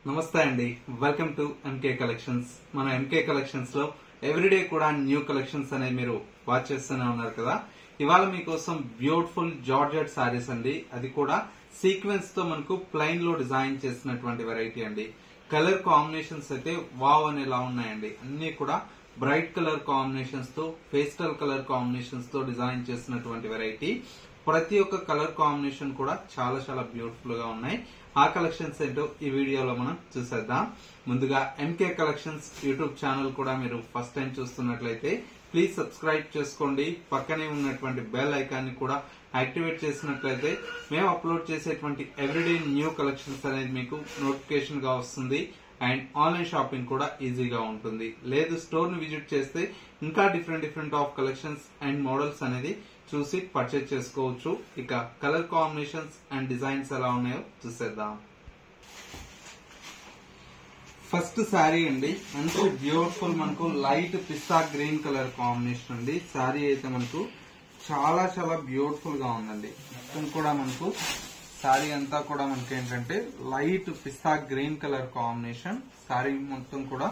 నమస్తే అండి. Welcome to MK collections. మన ఎంకే కలెక్షన్స్ లో ఎవ్రీడే కూడా న్యూ కలెక్షన్స్ అనేవి మీరు వాచ్ చేస్తూనే ఉన్నారు కదా. ఇవాళ మీకోసం బ్యూటిఫుల్ జార్జెట్ సారీస్ అండి, అది కూడా సీక్వెన్స్ తో మనకు ప్లెయిన్ లో డిజైన్ చేసినటువంటి వెరైటీ అండి. కలర్ కాంబినేషన్స్ అయితే వావ్ అనేలా ఉన్నాయండి. అన్ని కూడా బ్రైట్ కలర్ కాంబినేషన్స్ తో, పేస్టల్ కలర్ కాంబినేషన్స్ తో డిజైన్ చేసినటువంటి వెరైటీ. ప్రతి ఒక్క కలర్ కాంబినేషన్ కూడా చాలా చాలా బ్యూటిఫుల్ గా ఉన్నాయి. ఆ కలెక్షన్స్ ఏంటో ఈ వీడియోలో మనం చూసేద్దాం. ముందుగా ఎంకే కలెక్షన్స్ యూట్యూబ్ ఛానల్ కూడా మీరు ఫస్ట్ టైం చూస్తున్నట్లయితే ప్లీజ్ సబ్స్క్రైబ్ చేసుకోండి. పక్కనే ఉన్నటువంటి బెల్ ఐకాన్ ని కూడా యాక్టివేట్ చేసినట్లయితే మేము అప్లోడ్ చేసేటువంటి ఎవ్రీడే న్యూ కలెక్షన్స్ అనేది మీకు నోటిఫికేషన్ గా వస్తుంది. అండ్ ఆన్లైన్ షాపింగ్ కూడా ఈజీగా ఉంటుంది. లేదు స్టోర్ ని విజిట్ చేస్తే ఇంకా different of collections and models అనేది చూసి పర్చేజ్ చేసుకోవచ్చు. ఇక కలర్ కాంబినేషన్స్ అండ్ డిజైన్స్ ఎలా ఉన్నాయో చూసేద్దాం. ఫస్ట్ శారీ అండి, మంచి బ్యూటిఫుల్ మనకు లైట్ పిస్తా గ్రీన్ కలర్ కాంబినేషన్ అండి. శారీ అయితే మనకు చాలా చాలా బ్యూటిఫుల్ గా ఉందండి. మొత్తం కూడా మనకు శారీ అంతా కూడా మనకి ఏంటంటే లైట్ పిస్తా గ్రీన్ కలర్ కాంబినేషన్. శారీ మొత్తం కూడా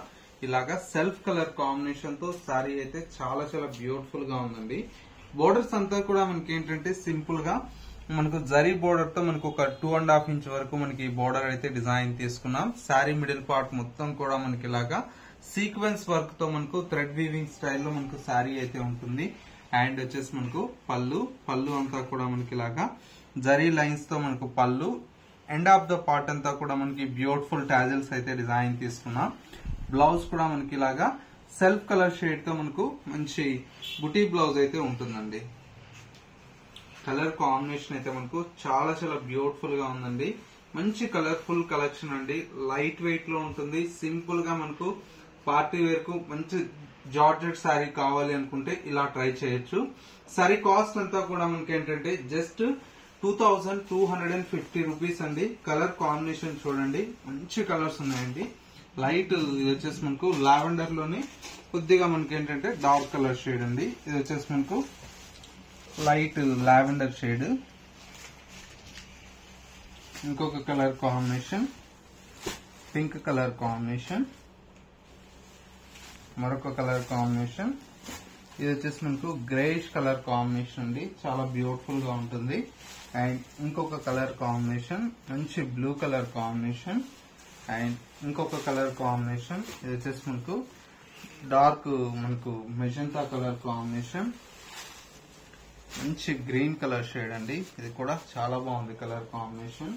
ఇలాగా సెల్ఫ్ కలర్ కాంబినేషన్ తో శారీ అయితే చాలా చాలా బ్యూటిఫుల్ గా ఉందండి. బోర్డర్స్ అంతా కూడా మనకి ఏంటంటే సింపుల్ గా మనకు జరీ బోర్డర్ తో మనకు ఒక 2.5 ఇంచ్ వరకు మనకి బోర్డర్ అయితే డిజైన్ తీసుకున్నాం. శారీ మిడిల్ పార్ట్ మొత్తం కూడా మనకి ఇలాగా సీక్వెన్స్ వర్క్ తో మనకు థ్రెడ్ వీవింగ్ స్టైల్లో మనకు శారీ అయితే ఉంటుంది. అండ్ వచ్చేసి మనకు పళ్ళు అంతా కూడా మనకి ఇలాగా జరీ లైన్స్ తో మనకు పళ్ళు, ఎండ్ ఆఫ్ ద పార్ట్ అంతా కూడా మనకి బ్యూటిఫుల్ టాజిల్స్ అయితే డిజైన్ తీసుకున్నాం. బ్లౌజ్ కూడా మనకి ఇలాగా సెల్ఫ్ కలర్ షేడ్ తో మనకు మంచి బుటీ బ్లౌజ్ అయితే ఉంటుందండి. కలర్ కాంబినేషన్ అయితే మనకు చాలా చాలా బ్యూటిఫుల్ గా ఉందండి. మంచి కలర్ఫుల్ కలెక్షన్ అండి. లైట్ వెయిట్ లో ఉంటుంది. సింపుల్ గా మనకు పార్టీ వేర్ కు మంచి జార్జెట్ శారీ కావాలి అనుకుంటే ఇలా ట్రై చేయొచ్చు. శారీ కాస్ట్ అంతా కూడా మనకి ఏంటంటే జస్ట్ 2250 రూపీస్ అండి. కలర్ కాంబినేషన్ చూడండి, మంచి కలర్స్ ఉన్నాయండి. లైట్ ఇది వచ్చేసి మనకు లావెండర్ లోని కొద్దిగా మనకి ఏంటంటే డార్క్ కలర్ షేడ్ అండి. ఇది వచ్చేసి మనకు లైట్ లావెండర్ షేడ్. ఇంకొక colour combination pink colour combination, మరొక కలర్ కాంబినేషన్. ఇది వచ్చేసి మనకు గ్రేయిష్ కలర్ కాంబినేషన్ అండి, చాలా బ్యూటిఫుల్ గా ఉంటుంది. అండ్ ఇంకొక కలర్ కాంబినేషన్ మంచి బ్లూ కలర్ కాంబినేషన్. అండ్ ఇంకొక కలర్ కాంబినేషన్ ఇది వచ్చేసి మనకు డార్క్ మనకు మెజెంటా కలర్ కాంబినేషన్. మంచి గ్రీన్ కలర్ షేడ్ అండి, ఇది కూడా చాలా బాగుంది కలర్ కాంబినేషన్.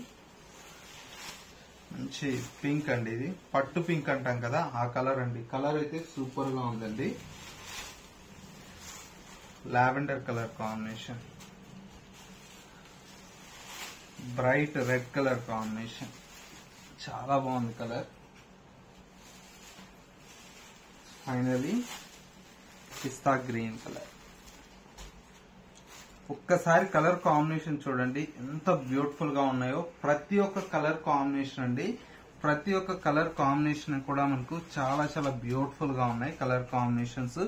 మంచి పింక్ అండి, ఇది పట్టు పింక్ అంటాం కదా ఆ కలర్ అండి. కలర్ అయితే సూపర్ గా ఉందండి. Lavender colour combination, bright red colour combination, చాలా బాగుంది కలర్. ఫైనలీ పిస్తా గ్రీన్ కలర్. ఒక్కసారి కలర్ కాంబినేషన్ చూడండి ఎంత బ్యూటిఫుల్ గా ఉన్నాయో. ప్రతి ఒక్క కలర్ కాంబినేషన్ అండి, ప్రతి ఒక్క కలర్ కాంబినేషన్ కూడా మనకు చాలా చాలా బ్యూటిఫుల్ గా ఉన్నాయి కలర్ కాంబినేషన్స్.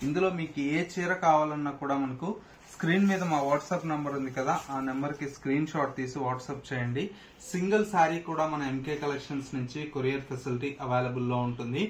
ఇందులో మీకు ఏ చీర కావాలన్నా కూడా మనకు స్క్రీన్ మీద మా వాట్సాప్ నంబర్ ఉంది కదా, ఆ నెంబర్ కి స్క్రీన్ షాట్ తీసి వాట్సాప్ చేయండి. సింగిల్ శారీ కూడా మన ఎంకే కలెక్షన్స్ నుంచి కొరియర్ ఫెసిలిటీ అవైలబుల్ లో ఉంటుంది.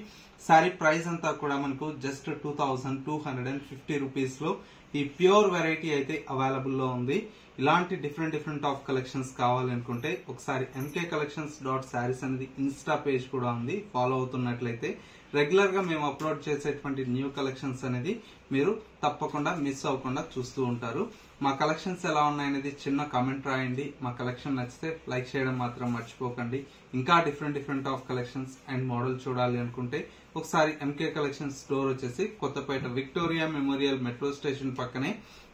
శారీ ప్రైస్ అంతా కూడా మనకు జస్ట్ 2250 రూపీస్ లో ఈ ప్యూర్ వెరైటీ అయితే అవైలబుల్ లో ఉంది. ఇలాంటి డిఫరెంట్ ఆఫ్ కలెక్షన్స్ కావాలనుకుంటే ఒకసారి ఎంకే కలెక్షన్స్ .sarees అనేది ఇన్స్టా పేజ్ కూడా ఉంది, ఫాలో అవుతున్నట్లయితే రెగ్యులర్ గా మేము అప్లోడ్ చేసేటువంటి న్యూ కలెక్షన్స్ అనేది మీరు తప్పకుండా మిస్ అవ్వకుండా చూస్తూ ఉంటారు. మా కలెక్షన్స్ ఎలా ఉన్నాయనేది చిన్న కామెంట్ రాయండి. మా కలెక్షన్ నచ్చితే లైక్ చేయడం మాత్రం మర్చిపోకండి. ఇంకా different of collections and model చూడాలి అనుకుంటే ఒకసారి ఎంకే కలెక్షన్స్ స్టోర్ వచ్చేసి Kothapet Victoria Memorial metro station పక్కనే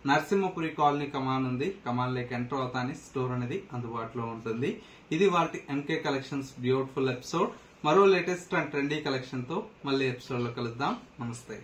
నరసింహపురి కాలనీ కమాన్ ఉంది. కమాన్ లేక్ ఎంటర్ అవుతాని స్టోర్ అనేది అందుబాటులో ఉంటుంది. ఇది వాటి ఎంకే కలెక్షన్స్ బ్యూటిఫుల్ ఎపిసోడ్. మరో లేటెస్ట్ అండ్ ట్రెండీ కలెక్షన్ తో మళ్ళీ ఎపిసోడ్ లో కలుద్దాం. నమస్తే.